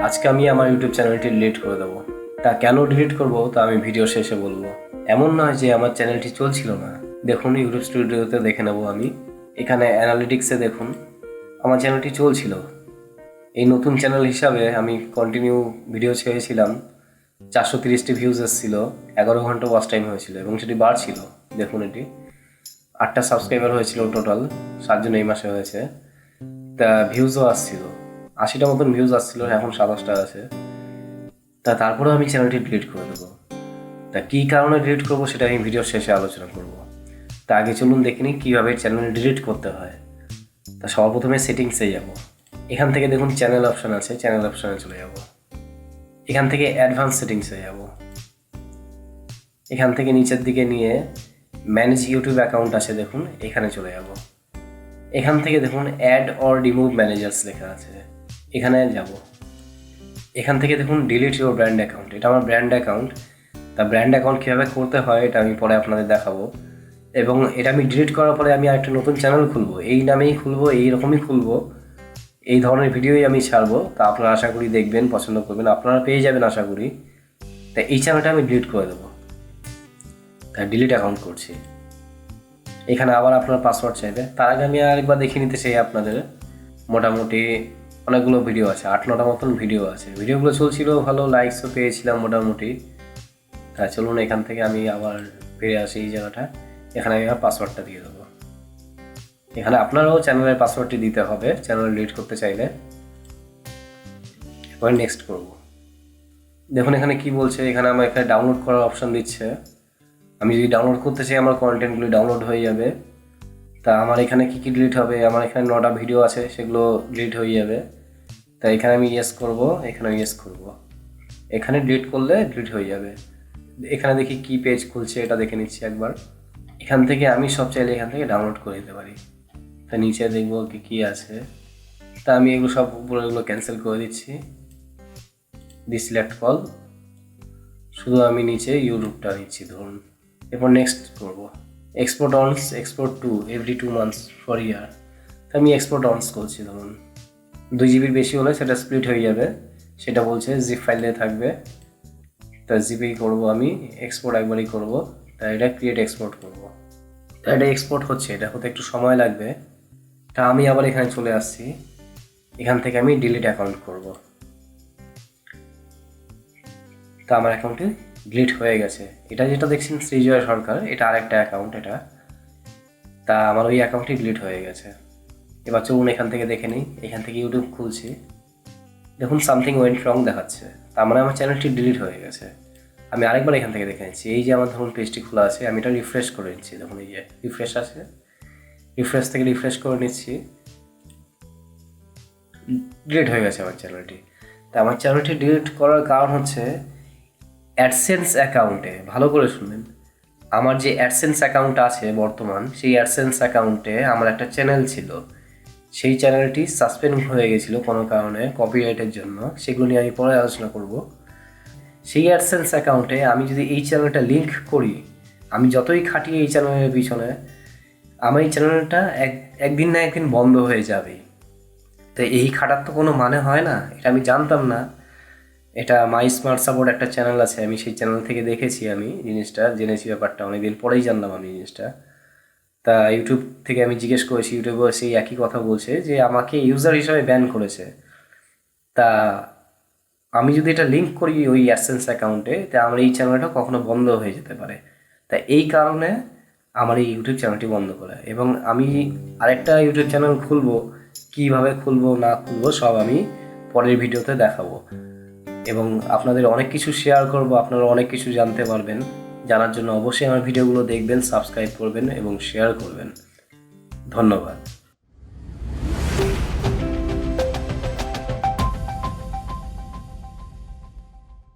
আজকে আমি আমার ইউটিউব চ্যানেলটি ডিলিট করে দেবো। তা কেন ডিলিট করব তা আমি ভিডিও শেষে বলবো। এমন নয় যে আমার চ্যানেলটি চলছিল না। দেখুন ইউটিউব স্টুডিওতে দেখে নেব আমি। এখানে অ্যানালিটিক্সে দেখুন আমার চ্যানেলটি চলছিল। এই নতুন চ্যানেল হিসাবে আমি কন্টিনিউ ভিডিও ছেড়েছিলাম। 430টি ভিউজ এসেছিল, 11 ঘন্টা ওয়াচ টাইম হয়েছিল এবং সেটি বাড়ছিল। দেখুন এটি 8টা সাবস্ক্রাইবার হয়েছিল টোটাল, 7 জন এই মাসে হয়েছে। তা ভিউজও আসছিল, 80টা মতন ভিউজ আসছিল, এখন 27টা আছে। তারপরেও আমি চ্যানেলটি ডিলিট করে দেবো। তা কী কারণে ডিলিট করবো সেটা আমি ভিডিওর শেষে আলোচনা করব। তা আগে চলুন দেখে নিই কীভাবে চ্যানেল ডিলিট করতে হয়। তা সর্বপ্রথমে সেটিংসে যাব। এখান থেকে দেখুন চ্যানেল অপশান আছে, চ্যানেল অপশানে চলে যাব। এখান থেকে অ্যাডভান্স সেটিংসে যাব। এখান থেকে নিচের দিকে নিয়ে ম্যানেজ ইউটিউব অ্যাকাউন্ট আছে দেখুন, এখানে চলে যাব। এখান থেকে দেখুন অ্যাড অর রিমুভ ম্যানেজার্স লেখা আছে, এখানে যাব। এখান থেকে দেখুন ডিলিট ইউর ব্র্যান্ড অ্যাকাউন্ট, এটা আমার ব্র্যান্ড অ্যাকাউন্ট। তা ব্র্যান্ড অ্যাকাউন্ট কীভাবে করতে হয় এটা আমি পরে আপনাদের দেখাবো। এবং এটা আমি ডিলিট করার পরে আমি আরেকটা নতুন চ্যানেল খুলবো, এই নামেই খুলবো, এইরকমই খুলবো, এই ধরনের ভিডিওই আমি ছাড়বো। তা আপনারা আশা করি দেখবেন, পছন্দ করবেন, আপনারা পেয়ে যাবেন আশা করি। তা এই চ্যানেলটা আমি ডিলিট করে দেবো। তা ডিলিট অ্যাকাউন্ট করছি। এখানে আবার আপনার পাসওয়ার্ড চাইবে। তার আগে আমি আরেকবার দেখিয়ে নিতে চাই আপনাদের। মোটামুটি অনেকগুলো ভিডিও আছে, 8-9টা মতন ভিডিও আছে। ভিডিওগুলো চলছিল ভালো, লাইকসও পেয়েছিলাম মোটামুটি। তা চলুন এখান থেকে আমি আবার ফিরে আসি এই জায়গাটা। এখানে আমি আমার পাসওয়ার্ডটা দিয়ে দেবো। এখানে আপনারাও চ্যানেলের পাসওয়ার্ডটি দিতে হবে চ্যানেল ডিলিট করতে চাইলে। এবার নেক্সট করব। দেখুন এখানে কি বলছে, এখানে আমার এখানে ডাউনলোড করার অপশান দিচ্ছে। আমি যদি ডাউনলোড করতে চাই আমার কন্টেন্টগুলি ডাউনলোড হয়ে যাবে। তা আমার এখানে কী কী ডিলিট হবে, আমার এখানে 9টা ভিডিও আছে, সেগুলো ডিলিট হয়ে যাবে। তা এখানে আমি ইয়েস করব, এখানে ইয়েস করব। এখানে ডিলিট করলে ডিলিট হয়ে যাবে। এখানে দেখি কি পেজ খুলছে, এটা দেখে নিচ্ছি একবার। এখান থেকে আমি সব চাইলে এখান থেকে ডাউনলোড করে নিতে পারি। তা নিচে দেখবো কি কী আছে। তা আমি এগুলো সব উপরেগুলো ক্যান্সেল করে দিচ্ছি, ডিসিলেক্ট কল। শুধু আমি নিচে ইউটিউবটা নিচ্ছি ধরুন। এরপর নেক্সট করব। এক্সপোর্ট অনস, export to every 2 months for year. তা আমি এক্সপোর্ট অনস করছি ধরুন। 2 GB বেশি হলে সেটা স্প্লিট হয়ে যাবে, সেটা বলছে জিপ ফাইলে থাকবে। তা জিপেই করবো আমি, এক্সপোর্ট একবারই করব। তা এটা ক্রিয়েট এক্সপোর্ট করব। তা এটা এক্সপোর্ট হচ্ছে, এটা হতে একটু সময় লাগবে। তা আমি আবার এখানে চলে আসছি। এখান থেকে আমি ডিলিট অ্যাকাউন্ট করব। তা আমার অ্যাকাউন্টটি ডিলিট হয়ে গেছে। এটা যেটা দেখছেন শ্রীজয় সরকার, এটা আরেকটা অ্যাকাউন্ট এটা। তা আমার ওই অ্যাকাউন্টটি ডিলিট হয়ে গেছে। এবার চলুন এখান থেকে দেখে নিই। এখান থেকে ইউটিউব খুলছি, দেখুন সামথিং ওয়েন্ট রং দেখাচ্ছে। তার মানে আমার চ্যানেলটি ডিলিট হয়ে গেছে। আমি আরেকবার এখান থেকে দেখে নিচ্ছি। এই যে আমার ধরুন পেজটি খোলা আছে, আমি এটা রিফ্রেশ করে নিচ্ছি। দেখুন এই যে রিফ্রেশ আছে, রিফ্রেশ থেকে রিফ্রেশ করে নিচ্ছি। ডিলিট হয়ে গেছে আমার চ্যানেলটি। তা আমার চ্যানেলটি ডিলিট করার কারণ হচ্ছে অ্যাডসেন্স অ্যাকাউন্টে, ভালো করে শুনবেন, আমার যে অ্যাডসেন্স অ্যাকাউন্ট আছে বর্তমান, সেই অ্যাডসেন্স অ্যাকাউন্টে আমার একটা চ্যানেল ছিল। সেই চ্যানেলটি সাসপেন্ড হয়ে গেছিলো কোনো কারণে, কপিরাইটের জন্য। সেগুলো নিয়ে আমি পরে আলোচনা করব। সেই অ্যাডসেন্স অ্যাকাউন্টে আমি যদি এই চ্যানেলটা লিঙ্ক করি, আমি যতই খাটি এই চ্যানেলের পিছনে, আমার এই চ্যানেলটা একদিন না একদিন বন্ধ হয়ে যাবে। তো এই খাটার তো কোনো মানে হয় না, এটা আমি জানতাম না। এটা মাই স্মার্ট সাপোর্ট একটা চ্যানেল আছে, আমি সেই চ্যানেল থেকে দেখেছি, আমি জিনিসটা জেনেছি, ব্যাপারটা অনেকদিন পরেই জানলাম আমি জিনিসটা। তা ইউটিউব থেকে আমি জিজ্ঞেস করেছি, ইউটিউবে সেই একই কথা বলছে যে আমাকে ইউজার হিসাবে ব্যান করেছে। তা আমি যদি এটা লিঙ্ক করি ওই অ্যাডসেন্স অ্যাকাউন্টে, তা আমার এই চ্যানেলটা কখনো বন্ধ হয়ে যেতে পারে। তা এই কারণে আমার এই ইউটিউব চ্যানেলটি বন্ধ করা। এবং আমি আরেকটা ইউটিউব চ্যানেল খুলবো, কীভাবে খুলবো না খুলবো সব আমি পরের ভিডিওতে দেখাবো। এবং আপনাদের অনেক কিছু শেয়ার করব, আপনারা অনেক কিছু জানতে পারবেন। জানার জন্য অবশ্যই আমার ভিডিওগুলো দেখবেন, সাবস্ক্রাইব করবেন এবং শেয়ার করবেন। ধন্যবাদ।